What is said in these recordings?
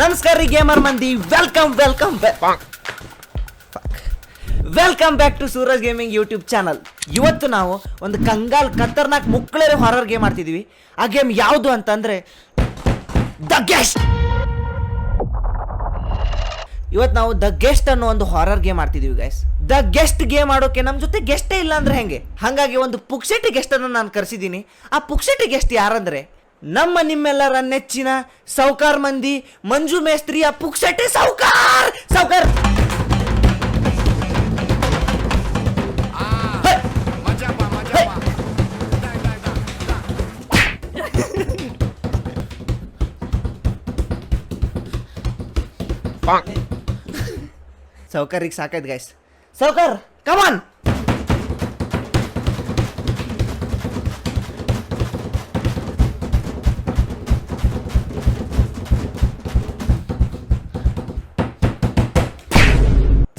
ನಮಸ್ಕಾರ ರೀ ಗೇಮರ್ ಮಂದಿ, welcome back to Suraj gaming YouTube channel. ಇವತ್ತು ನಾವು ಒಂದು ಕಂಗಾಲ್ ಖತರ್ನಾಕ್ ಮುಕ್ಕಳರೆ ಹಾರರ್ ಗೇಮ್ ಆಡ್ತಿದೀವಿ. ಆ ಗೇಮ್ ಯಾವುದು ಅಂತಂದ್ರೆ ದ ಗೆಸ್ಟ್. ಇವತ್ತು ನಾವು ದ ಗೆಸ್ಟ್ ಅನ್ನೋ ಒಂದು ಹಾರರ್ ಗೇಮ್ ಆಡ್ತಿದೀವಿ ಗೈಸ್. ದ ಗೆಸ್ಟ್ ಗೇಮ್ ಆಡೋಕೆ ನಮ್ಮ ಜೊತೆ ಗೆಸ್ಟೇ ಇಲ್ಲ ಅಂದ್ರೆ ಹೆಂಗೆ? ಹಾಗಾಗಿ ಒಂದು ಪುಕ್ಸೆಟಿ ಗೆಸ್ಟ್ ಅನ್ನು ನಾನು ಕರೆಸಿದ್ದೀನಿ. ಆ ಪುಕ್ಸೆಟಿ ಗೆಸ್ಟ್ ಯಾರಂದ್ರೆ ನಮ್ಮ ನಿಮ್ಮೆಲ್ಲರ ನೆಚ್ಚಿನ ಸೌಕಾರ್ ಮಂದಿ ಮಂಜು ಮೇಸ್ತ್ರಿಯ ಪುಕ್ಸೆಟಿ ಸೌಕಾರ್. ಸೌಕರ್ಯಕ್ಕೆ ಸಾಕಾಯ್ತು ಗೈಸ್. ಸೌಕರ್ ಕಮಾನ್.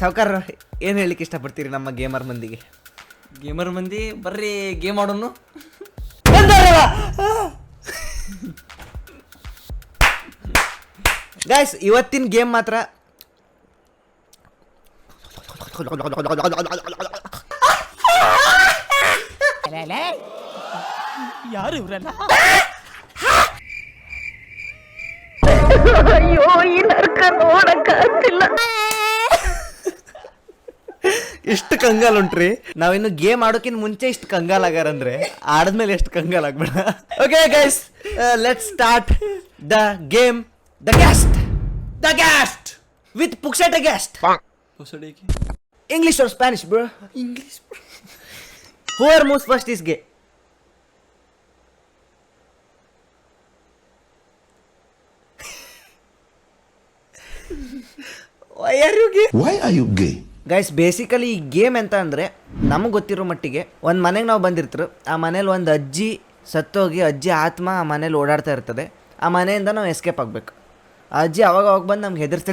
ಸೌಕರ್ ಏನು ಹೇಳಲಿಕ್ಕೆ ಇಷ್ಟಪಡ್ತೀರಿ ನಮ್ಮ ಗೇಮರ್ ಮಂದಿಗೆ? ಗೇಮರ್ ಮಂದಿ ಬರ್ರಿ ಗೇಮ್ ಆಡೋನು. ಗೈಸ್ ಇವತ್ತಿನ ಗೇಮ್ ಮಾತ್ರ ಯಾರು ಇವ್ರಲ್ಲ? ಅಯ್ಯೋ ಈ ನರ್ಕ ನೋಡಕ್ಕಾಗ್ತಿಲ್ಲ. ಇಷ್ಟು ಕಂಗಾಲ್ ಉಂಟ್ರಿ. ನಾವಿನ್ನು ಗೇಮ್ ಆಡೋಕ್ಕಿಂತ ಮುಂಚೆ ಇಷ್ಟು ಕಂಗಾಲ್ ಆಗಾರಂದ್ರೆ ಆಡದ್ಮೇಲೆ ಎಷ್ಟು ಕಂಗಾಲ್ ಆಗ್ಬೇಡ. Okay guys, let's start the game. The guest with ಪುಕ್ಸೆಟ guest. English or Spanish, bro? English. Whoever moves first is gay. Why are you gay? Guys basically ಈ ಗೇಮ್ ಎಂತ ಅಂದರೆ ನಮಗೆ ಗೊತ್ತಿರೋ ಮಟ್ಟಿಗೆ ಒಂದು ಮನೆಗೆ ನಾವು ಬಂದಿರ್ತೀವಿ. ಆ ಮನೇಲಿ ಒಂದು ಅಜ್ಜಿ ಸತ್ತೋಗಿ ಅಜ್ಜಿ ಆತ್ಮ ಆ ಮನೇಲಿ ಓಡಾಡ್ತಾ ಇರ್ತದೆ. ಆ ಮನೆಯಿಂದ ನಾವು ಎಸ್ಕೇಪ್ ಆಗಬೇಕು. ಆ ಅಜ್ಜಿ ಅವಾಗ ಬಂದು ನಮ್ಗೆ ಹೆದರ್ಸ್ತಾ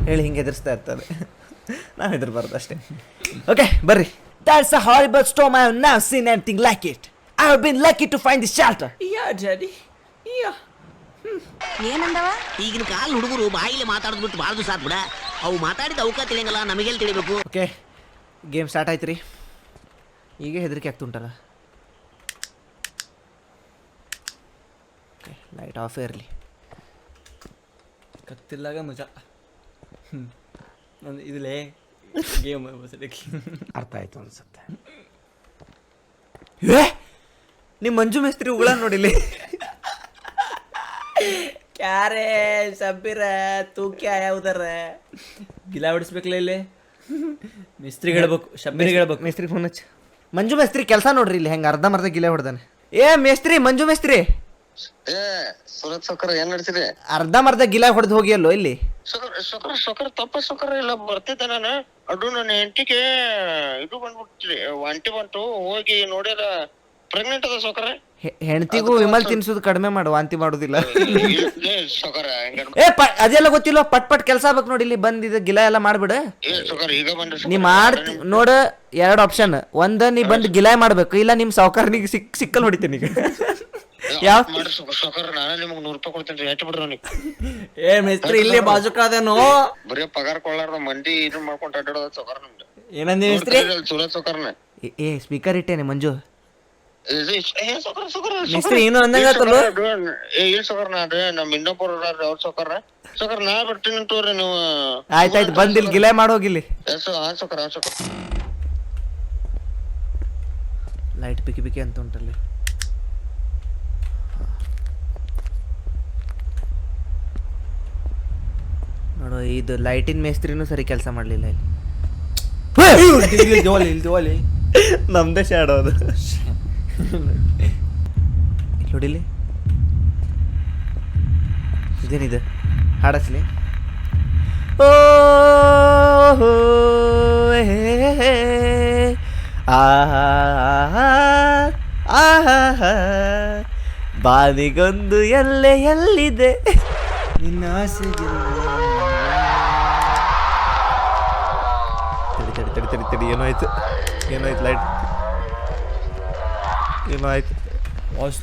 ಹೇಳಿ ಹಿಂಗೆ ಹೆದರ್ಸ್ತಾ ಇರ್ತದೆ. ನಾವು ಹೆದರ್ಬಾರ್ದು ಅಷ್ಟೇ. ಓಕೆ ಬರ್ರಿ. That's a horrible storm. I have never seen anything like it. I have been lucky to find this shelter. Yeah, Daddy. Yeah. ಏನಂದವ? ಈಗಿನ ಕಾಲ ಹುಡುಗರು ಬಾಯಿಲೆ ಮಾತಾಡ್ಬಿಟ್ಟು ಬಾಳ್ದು ಸಾತ್ ಬಿಡ. ಅವು ಮಾತಾಡಿದ ಅವಕ ತಿಳಿಯಂಗಲ್ಲ, ನಮಗೆಲ್ಲಿ ತಿಳಿಬೇಕು? ಓಕೆ ಗೇಮ್ ಸ್ಟಾರ್ಟ್ ಆಯ್ತು ರೀ. ಈಗ ಹೆದರಿಕೆ ಆಗ್ತುಂಟಲ್ಲ. ಓಕೆ ಲೈಟ್ ಆಫ್ ಇರಲಿ. ಕತ್ತಿಲ್ಲಾಗ ಮಜಾ. ಇದಿಲ್ಲೇ ಗೇಮ್ ಅರ್ಥ ಆಯ್ತು ಅನ್ಸುತ್ತೆ. ನಿಮ್ಮ ಮಂಜು ಮೇಸ್ತ್ರಿ ಉಗಳ ನೋಡಿಲಿ. ಕ್ಯಾರೆ ಸಬ್ಬಿರ ತೂಕ್ಯ ಯಾವುದರ ಗಿಲ ಹೊಡಿಸ್ಬೇಕಲ್ಲ ಇಲ್ಲಿ. ಮಿಸ್ತ್ರಿಗೆ ಹೇಳ್ಬೇಕು, ಶಬ್ಬಿರಿಗೆ ಹೇಳ್ಬೇಕು. ಮೇಸ್ತ್ರಿ ಫೋನ್ ಹಚ್ಚಿ. ಮಂಜು ಮೇಸ್ತ್ರಿ ಕೆಲಸ ನೋಡ್ರಿ ಇಲ್ಲಿ ಹೆಂಗೆ ಅರ್ಧ ಗಿಲೆ ಹೊಡ್ದಾನೆ. ಮೇಸ್ತ್ರಿ, ಮಂಜು ಮೇಸ್ತ್ರಿ ಸುರತ್ ಸೌಕರ್ ಏನ್ ನಡ್ಸಿರಿ? ಅರ್ಧ ಗಿಲ ಹೊಡೆದು ಹೋಗಿಯಲ್ಲೋ ಇಲ್ಲಿ. ಸೌಕರ್ ತಪ್ಪ ಸೌಕರ್ ಇಲ್ಲ ಬರ್ತಿದ್ದೆ ನಾನು. ಅದು ನನ್ನ ಹೆಂಡತಿಗೆ ಇದು ಬಂದ್ಬಿಡ್ತೀರಿ, ವಾಂತಿ ಬಂತು. ಹೋಗಿ ನೋಡ್ಯಾರ ಪ್ರೆಗ್ನೆಂಟ್ ಅದ ಸೌಕರ್. ಹೆಂಡತಿಗೂ ವಿಮಲ್ ತಿನ್ಸೋದು ಕಡಿಮೆ ಮಾಡು, ವಾಂತಿ ಮಾಡೋದಿಲ್ಲ. ಸೌಕರ್ ಅದೆಲ್ಲ ಗೊತ್ತಿಲ್ಲ. ಪಟ್ ಕೆಲಸ ಆಗ್ಬೇಕು ನೋಡಿ. ಇಲ್ಲಿ ಬಂದಿದ್ದ ಗಿಲ ಎಲ್ಲ ಮಾಡ್ಬಿಡ. ಸೌಕರ್ ಈಗ ಬಂದ್ರಿ. ನೀ ಮಾಡ್ತಿ ನೋಡ, 2 ಆಪ್ಷನ್. ಒಂದ ನೀ ಬಂದ್ ಗಿಲಾಯ್ ಮಾಡ್ಬೇಕು, ಇಲ್ಲ ನಿಮ್ ಸಾವುಕಾರನಿಗೆ ಸಿಕ್ಕಲ್ ಹೊಡಿತೀನಿ ಈಗ. ಯಾವ ಸೌಕರ್ ನಾನು ನಿಮ್ಗೆ 100 ರೂಪಾಯಿ ಕೊಡ್ತೇನೆ, ಹೆಚ್ಚು ಬಿಡ್ರಿ ಅವ್ನಿಗೆ. ಮೇಸ್ತ್ರಿ ಇಲ್ಲಿ ಬಾಜುಕಾದೇನೋ ಬರೀ ಪಗಾರ ಕೊಳ್ಳಾರ್ದ ಮಂದಿ ಇದನ್ ಮಾಡ್ಕೊಂಡು ಅಡ್ಡಾಡೋದ ಸೌಕರ್ ನಮ್ದು. ಏನಂದಿ ಮೇಸ್ತ್ರಿ? ಸುರತ್ ಸೌಕರ್ನ ಸ್ಪೀಕರ್ ಇಟ್ಟೇನೆ ಮಂಜು. ಮೇಸ್ತ್ರಿ ಏನು ಅಂದಂಗತ್ತಲ್ಲ. ಏನ್ ಸೌಕರ್ ನಾಡ್ರಿ ನಮ್ ಇನ್ನೊಬ್ಬರು ಅವ್ರ ಸೌಕರ್ ಸೌಕರ್ ನಾ ಬರ್ತೀನಿ ತೋರಿ ನೀವು. ಆಯ್ತಾಯ್ತು ಬಂದ್ ಇಲ್ಲಿ ಗಿಲಾಯ್ ಮಾಡೋಗಿಲ್ಲಿ. ಸೌಕರ್ ಲೈಟ್ ಬಿಕಿ ಅಂತ ಉಂಟಲ್ಲಿ. ನೋಡು, ಇದು ಲೈಟಿನ ಮೇಸ್ತ್ರಿನೂ ಸರಿ ಕೆಲಸ ಮಾಡಲಿಲ್ಲ ಇಲ್ಲಿ. ನಮ್ದೇ ಶಾಡೋ ಅದು. ನೋಡಿಲಿ ಇದೇನಿದೆ ಹಾಡಸ್ಲಿ. ಓ ಬಾನಿಗೊಂದು ಎಲ್ಲಿದೆ ನಿನ್ನ ಆಸೆ. ತಡಿ ಏನೋ ಆಯ್ತು ಲೈಟ್ ಏನೋ ಆಯ್ತು. ವಾಶ್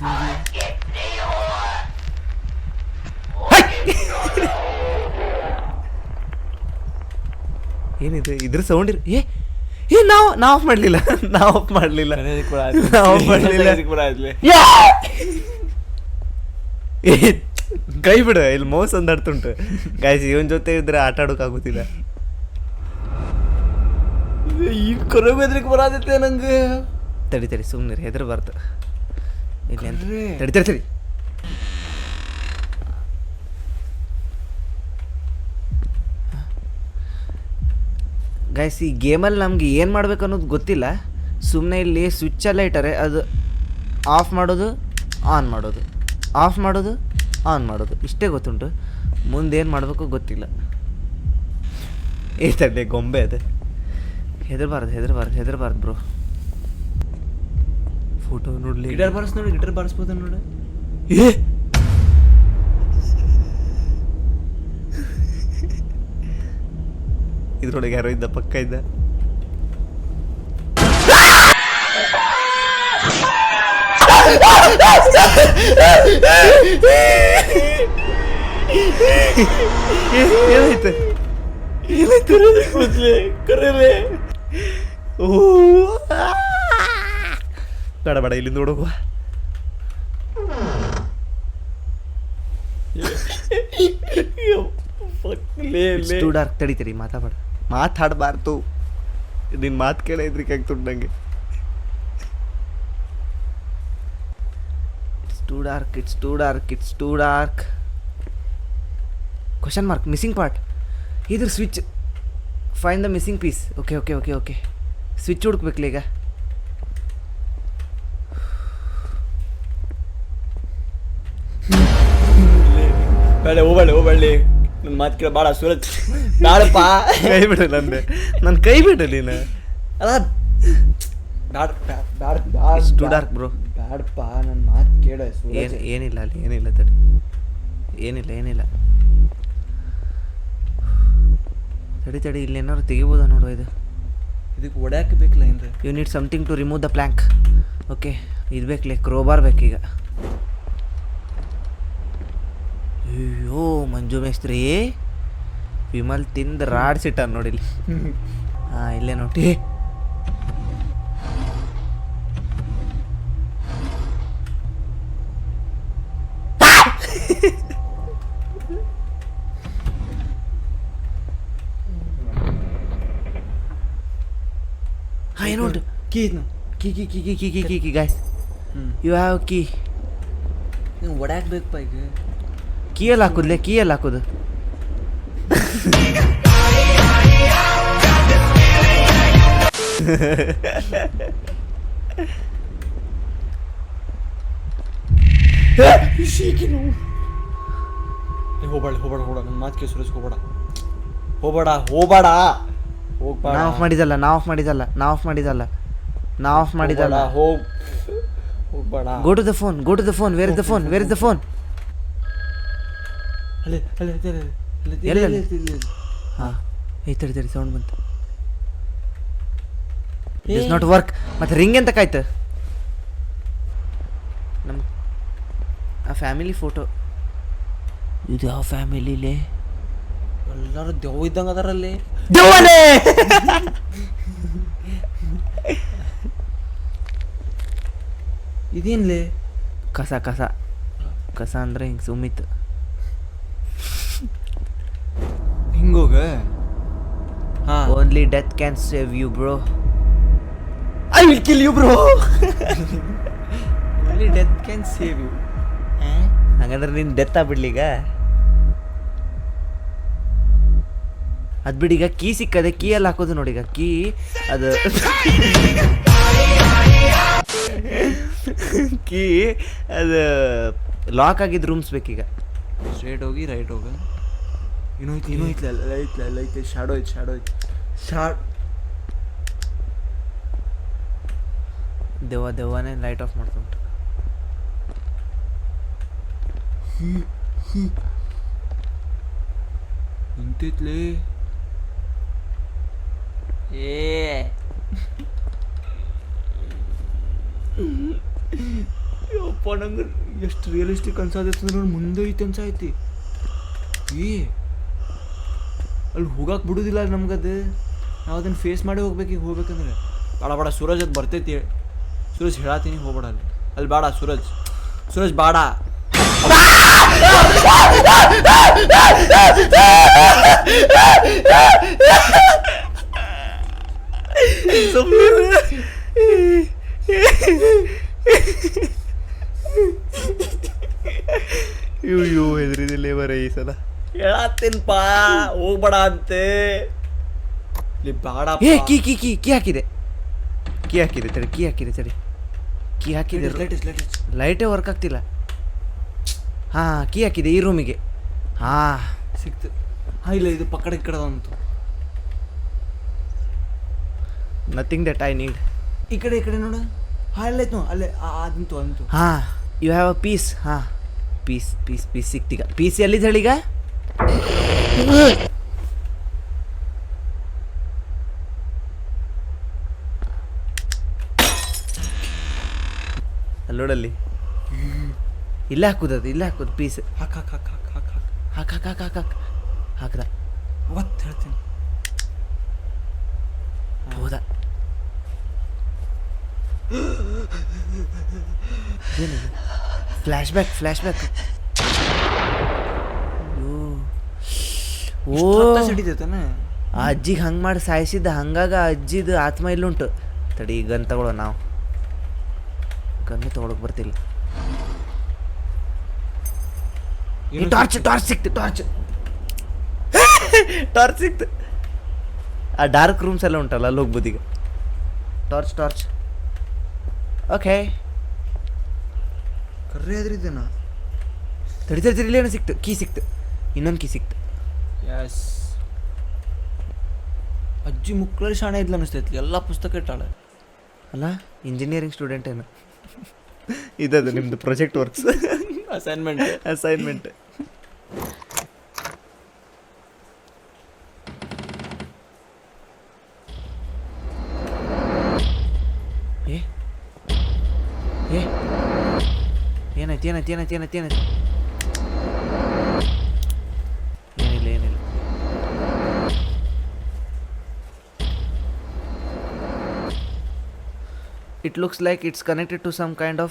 ಏನಿದೆ ಇದ್ರ ಸೌಂಡ್ ಏ ನಾವು ಆಫ್ ಮಾಡಲಿಲ್ಲ ನಾವು ಆಫ್ ಮಾಡಲಿಲ್ಲ ಕೈ ಬಿಡು, ಇಲ್ಲಿ ಮೌಸ್ ಒಂದಾಡ್ತುಂಟು ಗಾಯ್ಸ್. ಇವನ್ ಜೊತೆ ಇದ್ರೆ ಆಟ ಆಡೋಕ್ಕಾಗೋದಿಲ್ಲ. ಈಗ ಕರಗ ಹೆದ್ರಿಕೆ ಬರತೈತೆ ನಂಗೆ. ತಡಿ ಸುಮ್ಮನೆ ಹೆದರಬಾರ್ದು. ಇಲ್ಲಿ ಅಂತ ತಡಿ ಗೈಸ್, ಈ ಗೇಮಲ್ಲಿ ನಮ್ಗೆ ಏನು ಮಾಡ್ಬೇಕು ಅನ್ನೋದು ಗೊತ್ತಿಲ್ಲ. ಸುಮ್ಮನೆ ಇಲ್ಲಿ ಸ್ವಿಚ್ಚೆಲ್ಲ ಇಟ್ಟಾರೆ, ಅದು ಆಫ್ ಮಾಡೋದು ಆನ್ ಮಾಡೋದು, ಆಫ್ ಮಾಡೋದು ಆನ್ ಮಾಡೋದು, ಇಷ್ಟೇ ಗೊತ್ತುಂಟು. ಮುಂದೇನು ಮಾಡಬೇಕು ಗೊತ್ತಿಲ್ಲ. ತಡ್ಡೆ ಗೊಂಬೆ ಅದು. ಹೆದರಬಾರ್ದು ಬ್ರೋ. ಫೋಟೋ ನೋಡ್ಲಿ. ಗಿಟಾರ್ ಬಾರಿಸ್ಬೋದು ನೋಡು. ಇದ್ರೊಳಗೆ ಯಾರೋ ಇದ್ದ, ಪಕ್ಕ ಇದ್ದ. ಏನಾಯ್ತು ಬೇಡ ಇಲ್ಲಿಂದ ನೋಡುವ. Too dark. ತಡಿ ಮಾತಾಡಬಾರ್ದು. ನಿನ್ನ ಮಾತು ಕೇಳ ಇದ್ರಿಕೆ ಆಗ್ತುಂಟು ನಂಗೆ. It's too dark. Question mark. Missing part. ಇದ್ರ switch. Find the missing piece. Okay switch ಹುಡುಕ್ಬೇಕಲ್ಲ ಈಗ. ಹೋಗ್ಬೇಡಿ ನನ್ನ ಮಾತು ಕೇಳ ಭಾಳ ಸೂರತ್ ಬೇಡಪ್ಪ. ಕೈ ಬಿಡು ನಂದೆ, ನನ್ನ ಕೈ ಬಿಡು ನೀನು. ಅಲ್ಲ ಟೂ ಡಾರ್ಕ್ ಬ್ರೋ. ಬೇಡಪ್ಪ ನನ್ನ ಮಾತು ಕೇಳ. ಏನಿಲ್ಲ ಅಲ್ಲಿ, ಏನಿಲ್ಲ ತಡಿ. ಏನಿಲ್ಲ ತಡಿ ಇಲ್ಲಿ ಏನಾದ್ರು ತೆಗಿಬೋದಾ ನೋಡುವ. ಇದಕ್ಕೆ ಒಡ್ಯಾಕೆ ಬೇಕಲ್ಲ ಏನ್ರಿ? You need something to remove the plank. Okay, ಇದು ಬೇಕಲೇ, ಕ್ರೋಬಾರ್ ಬೇಕೀಗ. ಅಯ್ಯೋ ಮಂಜು ಮೇಸ್ತ್ರಿ, ವಿಮಲ್ ತಿಂದು ರಾಡ್ಸಿಟ್ಟ ನೋಡಿಲ್ಲಿ. ಹಾಂ, ಇಲ್ಲೇ ನೋಡಿ. ಹಾಂ, ನೋಡು key key guys, you have key. ನೀವು ಒಡ್ಯಾಕೆ ಬೇಕಪ್ಪ ಈಗ. ಕೀಯಲ್ಲಿ ಹಾಕೋದು. ಹೋಗ್ಬೇಡ ನನ್ನ ಮಾತು ಕೇಳಿ ಸುರೇಶ್. ಹೋಗ್ಬೇಡ. ನಾ ಆಫ್ ಮಾಡಿದಲ್ಲ. ಹೋಗ್ಬೇಡ. Go to the phone. Where is the phone? ಹಾಂ, ತಡಿ ಸೌಂಡ್ ಬಂತು. It's not work. ಮತ್ತೆ ರಿಂಗ್ ಎಂತ ಕಾಯ್ತು? ನಮ್ಮ ಆ ಫ್ಯಾಮಿಲಿ ಫೋಟೋ. ಇದು ಯಾವ ಫ್ಯಾಮಿಲಿಲೇ? ಎಲ್ಲರೂ ದೆವ್ವ ಇದ್ದಂಗೆ ಅದರಲ್ಲಿ. ದೆವ್ವನೇ. ಇದೇನ್ಲೇ? ಕಸ ಅಂದ್ರೆ ಹಿಂಗೆ ಸುಮ್ಮಿತ್ತು. ಹಿಂಗೋಗ. ಹಾಂ, only death can save you bro. I will kill you bro. Only death can save you. ಹಂಗಂದ್ರೆ ನೀನು ಡೆತ್ ಆಗ್ಬಿಡ್ಲೀಗ. ಅದು ಬಿಡೀಗ, ಕೀ ಸಿಕ್ಕದೆ. ಕೀಯಲ್ಲಿ ಹಾಕೋದು ನೋಡೀಗ. ಕೀ ಅದು ಕೀ ಅದು ಲಾಕ್ ಆಗಿದ್ದು ರೂಮ್ಸ್ ಬೇಕೀಗ. ಸ್ಟ್ರೇಟ್ ಹೋಗಿ ರೈಟ್ ಹೋಗ. ಇನ್ನೂ ಐತೆ. ಶಾಡೋ ಐತೆ. ದೆವ್ವನೇ ಲೈಟ್ ಆಫ್ ಮಾಡ್ತುಂಟು. ನಿಂತೈತ್ಲೇ. ಯಪ್ಪ, ನಂಗೆ ಎಷ್ಟು ರಿಯಲಿಸ್ಟಿಕ್ ಅನ್ಸಾದೈತೆ ಅಂದ್ರೆ ಮುಂದೆ ಐತೆ ಅನ್ಸಾಯ್ತಿ. ಅಲ್ಲಿ ಹೋಗಕ್ಕೆ ಬಿಡೋದಿಲ್ಲ ನಮ್ಗದು. ನಾವು ಅದನ್ನು ಫೇಸ್ ಮಾಡಿ ಹೋಗ್ಬೇಕು. ಈಗ ಹೋಗ್ಬೇಕಂದ್ರೆ ಬೇಡ ಸೂರಜ್ ಅದು ಬರ್ತೈತಿ. ಸೂರಜ್ ಹೇಳತ್ತೀನಿ ಹೋಗ್ಬೇಡ ಅಲ್ಲಿ ಬೇಡ ಸೂರಜ್ ಬೇಡ. ಅಯ್ಯೋ ಹೆದರಿದಿಲ್ಲ ಬರ ಈ ಸಲ ಹೇಳತ್ತೀನಪ್ಪ ಹೋಗ್ಬೇಡ ಅಂತೆ. ಇಲ್ಲಿ ಬೇಡ. ಏ ಕೀ ಹಾಕಿದೆ ತಡಿ ಕೀ ಹಾಕಿದೆ ಲೈಟೇ ವರ್ಕ್ ಆಗ್ತಿಲ್ಲ. ಹಾಂ ಕೀ ಹಾಕಿದೆ ಈ ರೂಮಿಗೆ. ಹಾಂ ಸಿಕ್ತು. ಹಾಂ ಇಲ್ಲ ಇದು ಪಕ್ಕಡ ಈ ಕಡೆ ಅಂತು. Nothing that I need. ಈ ಕಡೆ ನೋಡು. ಹಾಂ ಅಲ್ಲೈತು ಅಲ್ಲೇ ಅಂತು. ಹಾಂ ಯು ಹ್ಯಾವ್ ಅ ಪೀಸ್. ಹಾಂ ಪೀಸ್ ಸಿಕ್ತೀಗ. ಪೀಸ್ ಎಲ್ಲಿದೆ ಹೇಳೀಗ? ಅಲ್ಲೋಡಲ್ಲಿ ಇಲ್ಲ ಹಾಕುದು ಪೀಸ್. ಹಾಕ್ದ ಒತ್ತು ಹೇಳ್ತೀನಿ. ಹೌದಾ? Flashback. ಸಿಡಿತೈತಾನೆ. ಆ ಅಜ್ಜಿಗೆ ಹಂಗೆ ಮಾಡಿ ಸಾಯಿಸಿದ್ದ, ಹಂಗಾಗ ಅಜ್ಜಿದು ಆತ್ಮ ಇಲ್ಲುಂಟು. ತಡಿ ಗನ್ ತಗೊಳ್ಳೋ. ನಾವು ಗನ್ನೇ ತಗೊಳಕ್ ಬರ್ತಿಲ್ಲ. ಟಾರ್ಚ್ ಸಿಕ್ತು. ಆ ಡಾರ್ಕ್ ರೂಮ್ಸ್ ಎಲ್ಲ ಉಂಟಲ್ಲ ಅಲ್ಲಿ ಹೋಗ್ಬೋದು ಈಗ. Torch okay. ಕರ್ರೆ ಅದ್ರಿದ್ದೇನಾ? ತಡಿ ಇಲ್ಲೇನೋ ಸಿಕ್ತು. ಕೀ ಸಿಕ್ತು. ಇನ್ನೊಂದು ಕೀ ಸಿಕ್ತು. ಎಸ್. ಅಜ್ಜಿ ಮುಕ್ಕಳಲ್ಲಿ ಶಾಣೆ ಇದ್ಲು ಅನ್ನಿಸ್ತೈತಿ. ಎಲ್ಲ ಪುಸ್ತಕ ಇಟ್ಟಾಳೆ. ಅಲ್ಲ ಇಂಜಿನಿಯರಿಂಗ್ ಸ್ಟೂಡೆಂಟ್ ಏನು? ಇದದು ನಿಮ್ಮದು ಪ್ರಾಜೆಕ್ಟ್ ವರ್ಕ್ಸ್. ಅಸೈನ್ಮೆಂಟ್. ಏನಾಯ್ತು? ಏನಿಲ್ಲ. It looks like it's connected to some kind of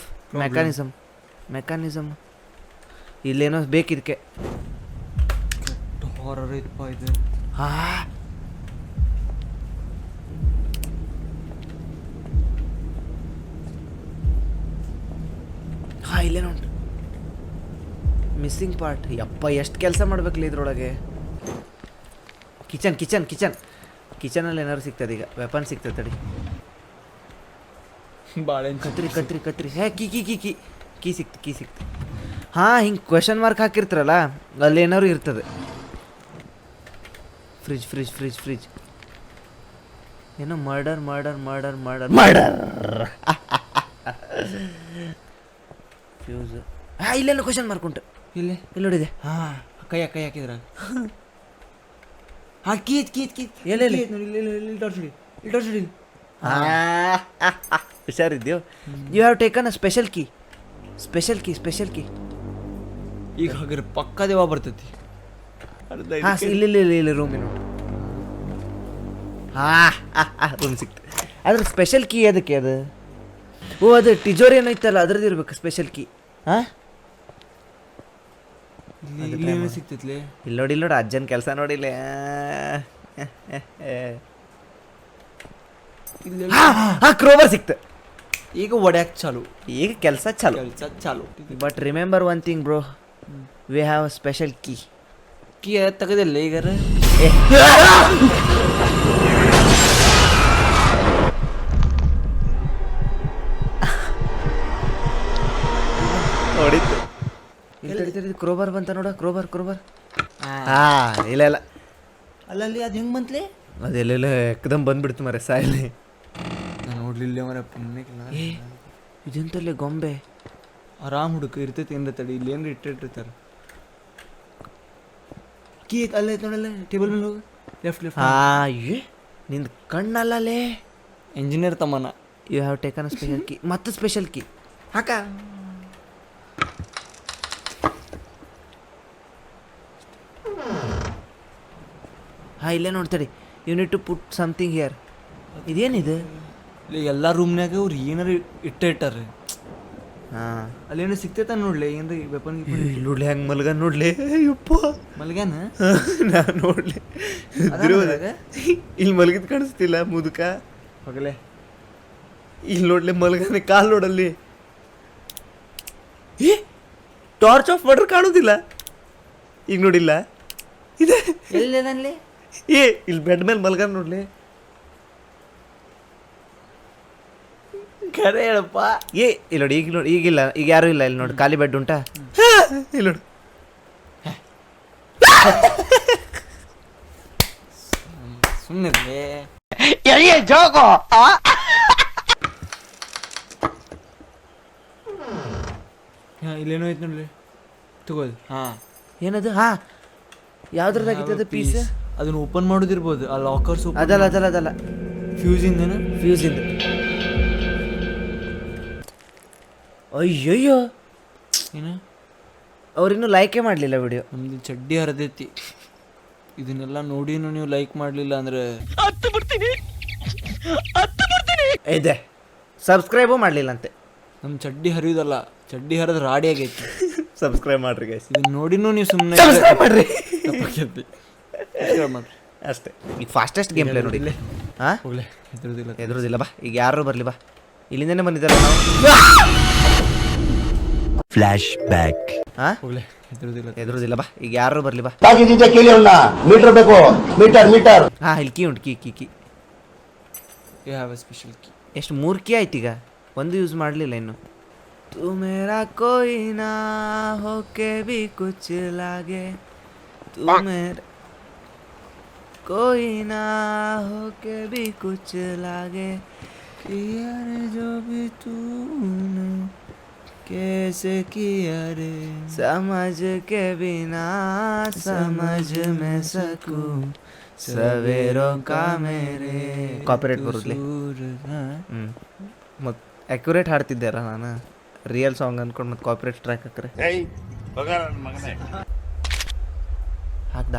mechanism. ಇಲ್ಲೇನೋ ಬೇಕಿದಕ್ಕೆ. ಹಾರರ್ ಐತಪ್ಪ ಇದು. ಇಲ್ಲೇನೋ ಉಂಟು ಮಿಸ್ಸಿಂಗ್ ಪಾರ್ಟ್. ಯಪ್ಪ ಎಷ್ಟು ಕೆಲಸ ಮಾಡ್ಬೇಕಲ್ಲ ಇದ್ರೊಳಗೆ. ಕಿಚನಲ್ಲಿ ಏನಾದ್ರು ಸಿಗ್ತದೆ ಈಗ. ವೆಪನ್ ಸಿಗ್ತದೆ ತಡಿ. ಬಾಳೆಹಣ್ಣು ಕತ್ರಿ. ಹೇ ಕೀ ಸಿಕ್ತು. ಹಾಂ ಹಿಂಗೆ ಕ್ವೆಶನ್ ಮಾರ್ಕ್ ಹಾಕಿರ್ತಾರಲ್ಲ ಅಲ್ಲಿ ಏನಾದ್ರು ಇರ್ತದೆ. ಫ್ರಿಜ್ ಏನೋ ಮರ್ಡರ್. ಫ್ಯೂಸ್. ಹಾಂ ಇಲ್ಲೇನೋ ಕ್ವೆಶನ್ ಮಾರ್ಕ್ ಉಂಟು. ಇಲ್ಲಿ ನೋಡಿದೆ. ಹಾಂ ಕೈ ಹಾಕಿದ್ರ. ಹಾಂ ಕೀತ್ ಇಲ್ಲಿ ಟಾರ್ಚ್ ಹಿಡಿ. ಹುಷಾರಿದ್ಯೋ. You have taken a special key. ಈಗ ಹಾಗಾದ್ರೆ ಪಕ್ಕ ದೇವ ಬರ್ತೈತಿ. ಹಾಂ ಇಲ್ಲಿ ರೂಮಿನ ರೂಮ್ ಸಿಕ್ತು. ಅದ್ರ ಸ್ಪೆಷಲ್ ಕೀ ಅದಕ್ಕೆ ಅದು. ಓ ಅದು ಟಿಜೋರಿ ಏನೋ ಇತ್ತಲ್ಲ ಅದ್ರದ್ದು ಇರ್ಬೇಕು ಸ್ಪೆಷಲ್ ಕೀ. ಹಾಂ ಇಲ್ಲಿ ಸಿಕ್ತೈತ್ಲೆ. ಇಲ್ಲಿ ನೋಡಿ ಅಜ್ಜನ ಕೆಲಸ ನೋಡಿಲ್ಲ. ಕ್ರೋಬರ್ ಸಿಕ್ತು. ಈಗ ಒಡ್ಯಾಕ್ ಚಾಲು. ಈಗ ಕೆಲಸ ಚಾಲು. But remember one thing bro, we have a special key. ತೆಗೆದಿಲ್ಲ ಈಗ. ಹೊಡಿತು. ಕ್ರೋಬರ್ ಬಂತ ನೋಡ. ಕ್ರೋಬರ್. ಇಲ್ಲ ಅಲ್ಲಲ್ಲಿ ಅದು ಹೆಂಗೆ ಬಂತ್ಲೆ? ಅದೆಲ್ಲೆಲ್ಲ ಎಕ್ದಮ್ ಬಂದ್ಬಿಡ್ತು ಮರೆ ಸಾಯಲ್ಲಿ. ನಾನು ನೋಡ್ಲಿಲ್ಲ ಮರೆ ಪುಣ್ಯಕ್ಕಿಲ್ಲ. ಇದೆಂತಲ್ಲೇ ಗೊಂಬೆ. ಆರಾಮ್ ಹುಡುಕ ಇರ್ತೈತಿ ಏನ್ರ ತಡಿ. ಇಲ್ಲಿ ಏನ್ರ ಇಟ್ಟಿರ್ತಾರೆ. ಕೀ ಅಲ್ಲೇ ನೋಡಲ್ಲ ಟೇಬಲ್ ಮೇಲೆ ಹೋಗಿ. ಲೆಫ್ಟ್. ನಿಂದು ಕಣ್ಣಲ್ಲೇ. ಇಂಜಿನಿಯರ್ ತಮ್ಮನ. You have taken a special key. ಮತ್ತೆ ಸ್ಪೆಷಲ್ ಕೀ ಹಾಕ. ಇಲ್ಲೇ ನೋಡ್ತಡಿ. You need to put something here. ಇದೇನಿದು? ಇಲ್ಲಿ ಎಲ್ಲ ರೂಮ್ನಾಗ ಅವ್ರು ಏನಾರ ಇಟ್ಟಾರೆ. ಹಾಂ, ಅಲ್ಲೇನೋ ಸಿಗ್ತೈತ ನೋಡ್ಲಿ, ಏನ್ರಿ ವೆಪನ್ ಇಲ್ಲಿ ನೋಡ್ಲಿ ಹೆಂಗೆ ಮಲ್ಗ ನೋಡ್ಲಿ. ಯಪ್ಪ ಮಲ್ಗ್ಯಾನ ನಾನು ನೋಡ್ಲಿ ಇಲ್ಲಿ ಮಲಗಿದ್ ಕಾಣಿಸ್ತಿಲ್ಲ ಮುದುಕ. ಹೋಗಲೇ ಇಲ್ಲಿ ನೋಡ್ಲಿ ಮಲ್ಗನೆ ಕಾಲು ನೋಡಲ್ಲಿ. ಏ ಟಾರ್ಚ್ ಆಫ್ ಮಾಡ್ರೆ ಕಾಣೋದಿಲ್ಲ. ಈಗ ನೋಡಿಲ್ಲ ಇದೆ ಎಲ್ಲಿದಲ್ಲಿ ಏ ಇಲ್ಲಿ ಬೆಡ್ ಮೇಲೆ ಮಲ್ಗ ನೋಡ್ಲಿ. ಖರೆ ಹೇಳಪ್ಪ. ಏ ಇಲ್ಲಿ ನೋಡಿ, ಈಗ ನೋಡಿ, ಈಗಿಲ್ಲ, ಈಗ ಯಾರೂ ಇಲ್ಲ. ಇಲ್ಲಿ ನೋಡಿ ಖಾಲಿ ಬೆಡ್ ಉಂಟಾ? ಇಲ್ಲಿ ನೋಡಿ. ಸುಮ್ಮನೆ ಇಲ್ಲೇನೋ ಐತೆ ನೋಡ್ಲಿ, ತಗೋದು. ಹಾಂ, ಏನದು? ಹಾಂ, ಯಾವ್ದ್ರದ್ದಾಗಿತ್ತು ಪೀಸ್? ಅದನ್ನ ಓಪನ್ ಮಾಡೋದಿರ್ಬೋದು. ಆ ಲಾಕರ್ಸ್ ಅದಲ್ಲ ಅದಲ್ಲ ಅದಲ್ಲ, ಫ್ಯೂಸ್ ಇಂದೇನ? ಫ್ಯೂಸ್ ಇಂದ. ಅಯ್ಯಯ್ಯೋ, ಏನು ಅವ್ರಿನ್ನೂ ಲೈಕೇ ಮಾಡಲಿಲ್ಲ ವಿಡಿಯೋ. ನಮ್ದು ಚಡ್ಡಿ ಹರಿದೈತಿ. ಇದನ್ನೆಲ್ಲ ನೋಡಿನೂ ನೀವು ಲೈಕ್ ಮಾಡಲಿಲ್ಲ ಅಂದ್ರೆ ಇದೆ, ಸಬ್ಸ್ಕ್ರೈಬು ಮಾಡಲಿಲ್ಲ ಅಂತೆ. ನಮ್ಮ ಚಡ್ಡಿ ಹರಿಯೋದಲ್ಲ, ಚಡ್ಡಿ ಹರಿದ ರಾಡಿ ಆಗೈತಿ. ಸಬ್ಸ್ಕ್ರೈಬ್ ಮಾಡ್ರಿ ಗೈಸ್. ಇದನ್ನ ನೋಡಿನೂ ನೀವು ಸುಮ್ಮನೆ ಮಾಡ್ರಿ ಸಬ್ಸ್ಕ್ರೈಬ್ ಮಾಡ್ರಿ ಅಷ್ಟೇ. ಈಗ ಫಾಸ್ಟೆಸ್ಟ್ ಗೇಮ್ ಪ್ಲೇ ನೋಡಿ. ಹಾಂ, ಹೋಗ್ಲೇ ಹೆದರೋದಿಲ್ಲ. ಎದುರುದಿಲ್ಲ ಬಾ. ಈಗ ಯಾರು ಬರಲಿ ಬಾ, ಇಲ್ಲಿಂದನೇ ಬಂದಿದ್ದಾರೆ ನಾವು. Flash back. ಹಾಂ, ಹೋಗ್ಲೇ ಹೆದರೋದಿಲ್ಲ. ಎದುರುದಿಲ್ಲ ಬಾ. ಈಗ ಯಾರು ಬರಲಿ ಬಾ. ಮೀಟರ್ ಬೇಕು, ಮೀಟರ್. ಹಾಂ, ಇಲ್ಲಿ ಕೀ ಉಂಟು, key. You have a special key. ಎಷ್ಟು 3 ಕೀ ಆಯ್ತು ಈಗ, ಒಂದು ಯೂಸ್ ಮಾಡಲಿಲ್ಲ ಇನ್ನು. ತು ಮೇರಾ ಕೋಯಿ ನಾ ಹೋಕೆ ಭಿ ಕುಚ್ ಲಾಗೆ, ತು ಮೇರಾ ಕೋಯಿ ನಾ ಹೋಕೆ ಭಿ ಕುಚ್ ಲಾಗೆ, किया रे जो भी तूने कैसे किया रे, समझ के बिना समझ में सकूं सवेरों का मेरे. ಕಾಪಿರೈಟ್ ಬರುದ್ಲಿ. ಮತ್ತು ಅಕ್ಯುರೇಟ್ ಹಾಡ್ತಿದ್ದಾರ ನಾನು, ರಿಯಲ್ ಸಾಂಗ್ ಅಂದ್ಕೊಂಡು ಮತ್ತೆ ಕಾಪಿರೈಟ್ ಸ್ಟ್ರೈಕ್ ಹಾಕ್ರೆ. ಹಾಕ್ದ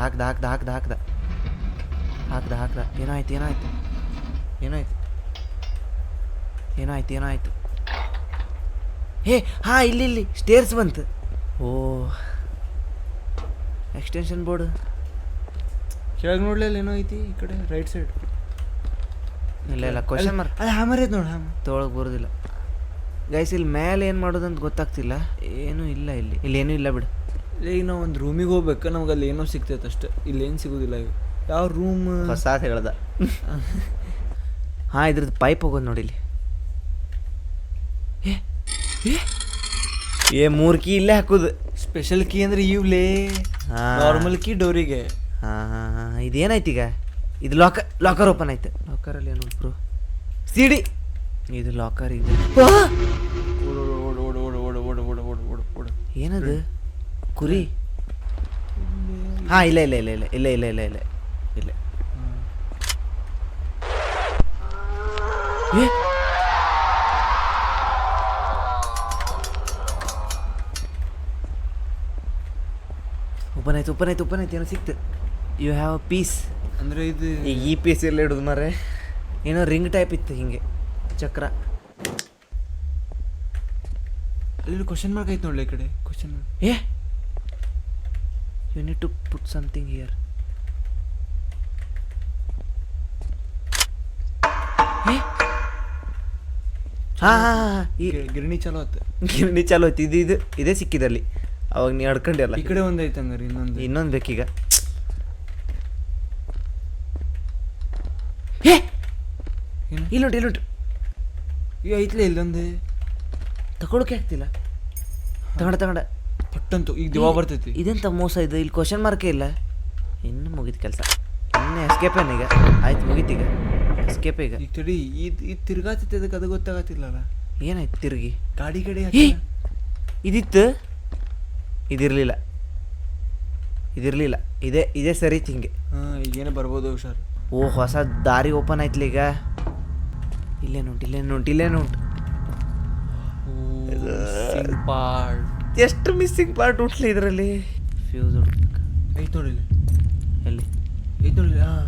ಏನಾಯ್ತು ಹೇ. ಹಾಂ, ಇಲ್ಲಿ ಸ್ಟೇರ್ಸ್ ಬಂತು. ಓ, ಎಕ್ಸ್ಟೆನ್ಷನ್ ಬೋರ್ಡ್ ಕೆಳಗೆ ನೋಡ್ಲಿಲ್ಲ ಏನೋ ಐತಿ ಈ ಕಡೆ ರೈಟ್ ಸೈಡ್. ಇಲ್ಲ ಕ್ವಶನ್ ಮಾರ್ಕ್. ಅದು ಹ್ಯಾಮರ್ ಐತೆ ನೋಡಿ, ತೊಳಗೆ ಬರೋದಿಲ್ಲ ಗೈಸ್. ಇಲ್ಲಿ ಮೇಲೆ ಏನು ಮಾಡೋದಂತ ಗೊತ್ತಾಗ್ತಿಲ್ಲ. ಏನೂ ಇಲ್ಲ, ಇಲ್ಲಿ ಏನೂ ಇಲ್ಲ ಬಿಡು. ಈಗ ನಾವು ಒಂದು ರೂಮಿಗೆ ಹೋಗ್ಬೇಕು, ನಮ್ಗೆ ಅಲ್ಲಿ ಏನೋ ಸಿಗ್ತೈತೆ ಅಷ್ಟೇ. ಇಲ್ಲಿ ಏನು ಸಿಗೋದಿಲ್ಲ. ಈಗ ಯಾವ ರೂಮ್ ಹೊಸ ಹೇಳ್ದ. ಹಾಂ, ಇದ್ರದ್ದು ಪೈಪ್ ಹೋಗೋದು ನೋಡಿ ಇಲ್ಲಿ. ಏ 3 ಕೀ ಇಲ್ಲೇ ಹಾಕೋದು. ಸ್ಪೆಷಲ್ ಕೀ ಅಂದ್ರೆ ಇವ್ಲೇ, ನಾರ್ಮಲ್ ಕೀ ಡೋರಿಗೆ. ಹಾಂ, ಇದೇನಾಯ್ತು ಈಗ? ಇದು ಲಾಕರ್ ಓಪನ್ ಆಯ್ತು. ಲಾಕರಲ್ಲಿ ಏನು ಬ್ರೋ? ಸಿಡಿ. ಇದು ಲಾಕರ್ ಇದೆ. ಏನದು? ಕುರಿ? ಹಾಂ, ಇಲ್ಲ. ಓಪನ್ ಆಯ್ತು ಏನೋ ಸಿಕ್ತು. ಯು ಹ್ಯಾವ್ ಅ ಪೀಸ್ ಅಂದರೆ ಇದು ಈ ಪೀಸ್ ಎಲ್ಲ ಹಿಡಿದು ಮಾರೆ. ಏನೋ ರಿಂಗ್ ಟೈಪ್ ಇತ್ತು ಹಿಂಗೆ, ಚಕ್ರ. ಅಲ್ಲಿ ಕ್ವಶನ್ ಮಾರ್ಕ್ ಐತೆ ನೋಡಲಿ, ಈ ಕಡೆ ಕ್ವಶನ್ ಮಾರ್ಕ್. ಏ you need to put something here. ಹಾಂ, ಈ ಗಿರಣಿ ಚಲೋ ಆಯ್ತು. ಗಿರಣಿ ಚಾಲು ಆಯ್ತು. ಇದೇ ಸಿಕ್ಕಿದಲ್ಲಿ ಅವಾಗ ನೀ ಹಡ್ಕೊಂಡಿರಲ್ಲ. ಈ ಕಡೆ ಒಂದು ಐತೆ ಹಂಗಾರೆ, ಇನ್ನೊಂದು ಬೇಕೀಗ. ಇಲ್ಲುಂಟು ಈಗ ಐತ್ಲೇ ಇಲ್ಲೊಂದು. ತಗೊಳಕ್ಕೆ ಆಗ್ತಿಲ್ಲ. ತಗೊಂಡ ಪಟ್ಟಂತು ಈಗ ದಿವಾ ಬರ್ತೈತಿ. ಇದೆಂತ ಮೋಸ ಇದು? ಇಲ್ಲಿ ಕ್ವಶನ್ ಮಾರ್ಕೇ ಇಲ್ಲ. ಇನ್ನು ಮುಗಿತು ಕೆಲಸ. ಇನ್ನು ಎಸ್ಕೇಪ್ ಏನೀಗ? ಆಯ್ತು, ಮುಗೀತೀಗ ಎಸ್ಕೇಪ್. ಈಗ ತಡಿ, ಇದು ತಿರ್ಗಾತೈತಿ, ಅದಕ್ಕೆ ಅದು ಗೊತ್ತಾಗತ್ತಿಲ್ಲಲ್ಲ. ಏನಾಯ್ತು ತಿರುಗಿ? ಗಾಡಿ ಕಡೆ ಇದಿತ್ತು, ಇದಿರಲಿಲ್ಲ. ಇದೇ ಸರಿ ಹಿಂಗೆ. ಹಾಂ, ಈಗೇನೇ ಬರ್ಬೋದು ಹುಷಾರು. ಓ, ಹೊಸ ದಾರಿ ಓಪನ್ ಆಯ್ತಲ್ಲ ಈಗ. ಇಲ್ಲೇನುಂಟು. ಪಾರ್ಟ್ ಎಷ್ಟು ಮಿಸ್ಸಿಂಗ್ ಪಾರ್ಟ್ ಉಟ್ಲಿ ಇದರಲ್ಲಿ. ಫ್ಯೂಸ್ ಐತೆ ನೋಡಿ, ಎಲ್ಲಿ ಐತೆ ನೋಡಿ. ಹಾಂ,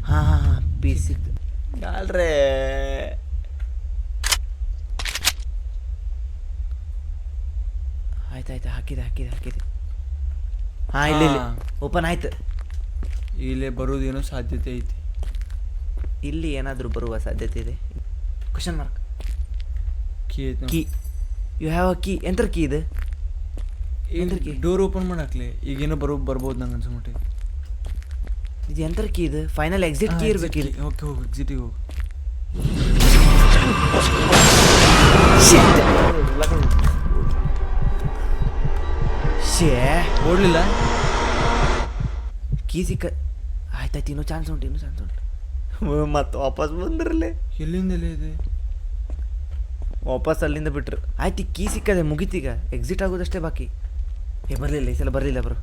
ಹಾಂ ಪೀಸ್ ಸಿಕ್ತು. ಯಾಳ್ರೆ ಆಯ್ತಾಯ್ತು, ಹಾಕಿದೆ. ಹಾಂ ಇಲ್ಲಿ ಓಪನ್ ಆಯ್ತು. ಇಲ್ಲೇ ಬರೋದೇನೋ ಸಾಧ್ಯತೆ ಐತಿ. ಇಲ್ಲಿ ಏನಾದರೂ ಬರುವ ಸಾಧ್ಯತೆ ಇದೆ. Question mark. Key you have a key. ಎಂತರ ಕೀ ಇದು? ಡೋರ್ ಓಪನ್ ಮಾಡಾಕ್ಲಿ ಈಗೇನೋ ಬರ್ಬೋದು ನಂಗೆ ಅನ್ಸ್ಮಟ್ಟಿ. ಇದು ಎಂತರ ಕೀ ಇದು? ಫೈನಲ್ ಎಕ್ಸಿಟ್ ಕೀ ಇರ್ಬೇಕು ಇಲ್ಲಿ. ಓಕೆ ಹೋಗು, ಎಕ್ಸಿಟಿಗೆ ಹೋಗು. ಶೇ ಓಡ್ಲಿಲ್ಲ. ಕೀ ಸಿಕ್ಕ. ಆಯ್ತಾಯ್ತು, ಇನ್ನೂ ಚಾನ್ಸ್ ಉಂಟು. ಮತ್ತೆ ವಾಪಸ್ ಬಂದ್ರಲ್ಲೇ. ಎಲ್ಲಿಂದಲೇ ಇದೆ? ವಾಪಸ್ ಅಲ್ಲಿಂದ ಬಿಟ್ರು. ಆಯ್ತು, ಈ ಕೀ ಸಿಕ್ಕದೆ, ಮುಗೀತೀಗ. ಎಕ್ಸಿಟ್ ಆಗೋದಷ್ಟೇ ಬಾಕಿ. ಬರಲಿಲ್ಲ ಈ ಸಲ, ಬರಲಿಲ್ಲ ಬ್ರೋ.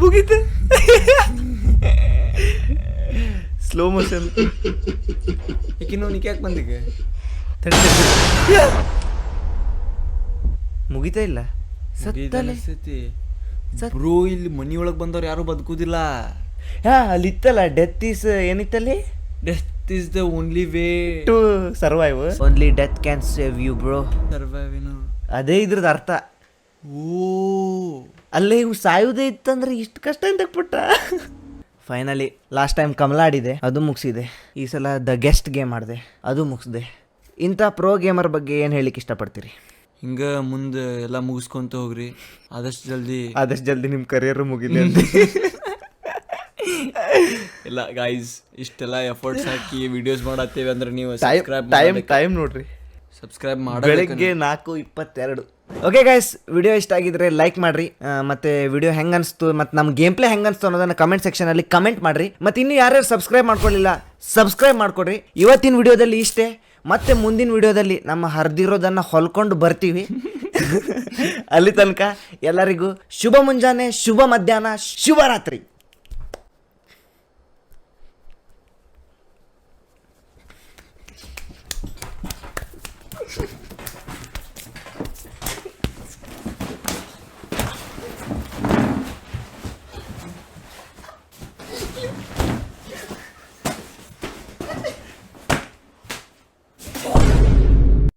ಮುಗೀತು. Slow motion. ಏಕಿನ್ನೂ ನಿಕ್ಕೆ ಯಾಕೆ ಬಂದೀಗ? ಮುಗಿತಾ ಇಲ್ಲ. ಸತ್ತಲೆ ಬ್ರೋ, ಇಲ್ಲಿ ಮನಿಯೊಳಗೆ ಬಂದವ್ರು ಯಾರು ಬದುಕುದಿಲ್ಲ. ಅಲ್ಲಿ ಇತ್ತಲ್ಲ, ಡೆತ್ ಈಸ್ ಏನಿತ್ತಲ್ಲಿ? Death is the only way to survive. Only death can save you bro. Survive ಏನು? ಅದೇ ಇದ್ರದ್ದು ಅರ್ಥ. ಓ, ಅಲ್ಲೇ ಇವು ಸಾಯುವುದೇ ಇತ್ತಂದ್ರೆ ಇಷ್ಟು ಕಷ್ಟ ಅಂತ ಪುಟ್ಟ. ಫೈನಲಿ ಲಾಸ್ಟ್ ಟೈಮ್ ಕಮಲ ಆಡಿದೆ, ಅದು ಮುಗಿಸಿದೆ. ಈ ಸಲ ದ ಗೆಸ್ಟ್ ಗೇಮ್ ಆಡಿದೆ, ಅದು ಮುಗಿಸಿದೆ. ಇಂಥ ಪ್ರೋ ಗೇಮರ್ ಬಗ್ಗೆ ಏನು ಹೇಳಿಕ್ಕೆ ಇಷ್ಟಪಡ್ತೀರಿ? ಹಿಂಗೆ ಮುಂದೆ ಎಲ್ಲ ಮುಗಿಸ್ಕೊಂತ ಹೋಗ್ರಿ. ಆದಷ್ಟು ಜಲ್ದಿ ನಿಮ್ಮ ಕರಿಯರ್ ಮುಗಿಲಿ ಅಂತ. ಇಲ್ಲ ಗೈಸ್, ಇಷ್ಟೆಲ್ಲ ಎಫರ್ಟ್ಸ್ ಹಾಕಿ ವಿಡಿಯೋಸ್ ಮಾಡತ್ತೇವೆ ಅಂದ್ರೆ ನೀವು ಟೈಮ್ ನೋಡ್ರಿ. ಸಬ್ಸ್ಕ್ರೈಬ್ ಮಾಡಿ. ಬೆಳಗ್ಗೆ 4:22. ಓಕೆ ಗೈಸ್, ವಿಡಿಯೋ ಇಷ್ಟ ಆಗಿದ್ರೆ ಲೈಕ್ ಮಾಡ್ರಿ. ಮತ್ತೆ ವಿಡಿಯೋ ಹೆಂಗೆ ಅನಿಸ್ತು ಮತ್ತು ನಮ್ಮ ಗೇಮ್ ಪ್ಲೇ ಹೆಂಗೆ ಅನಿಸ್ತು ಅನ್ನೋದನ್ನು ಕಮೆಂಟ್ ಸೆಕ್ಷನಲ್ಲಿ ಕಮೆಂಟ್ ಮಾಡ್ರಿ. ಮತ್ತು ಇನ್ನು ಯಾರ್ಯಾರು ಸಬ್ಸ್ಕ್ರೈಬ್ ಮಾಡ್ಕೊಳ್ಳಿಲ್ಲ, ಸಬ್ಸ್ಕ್ರೈಬ್ ಮಾಡ್ಕೊಡ್ರಿ. ಇವತ್ತಿನ ವಿಡಿಯೋದಲ್ಲಿ ಇಷ್ಟೇ. ಮತ್ತೆ ಮುಂದಿನ ವಿಡಿಯೋದಲ್ಲಿ ನಮ್ಮ ಹರಿದಿರೋದನ್ನು ಹೊಲ್ಕೊಂಡು ಬರ್ತೀವಿ. ಅಲ್ಲಿ ತನಕ ಎಲ್ಲರಿಗೂ ಶುಭ ಮುಂಜಾನೆ, ಶುಭ ಮಧ್ಯಾಹ್ನ, ಶುಭರಾತ್ರಿ.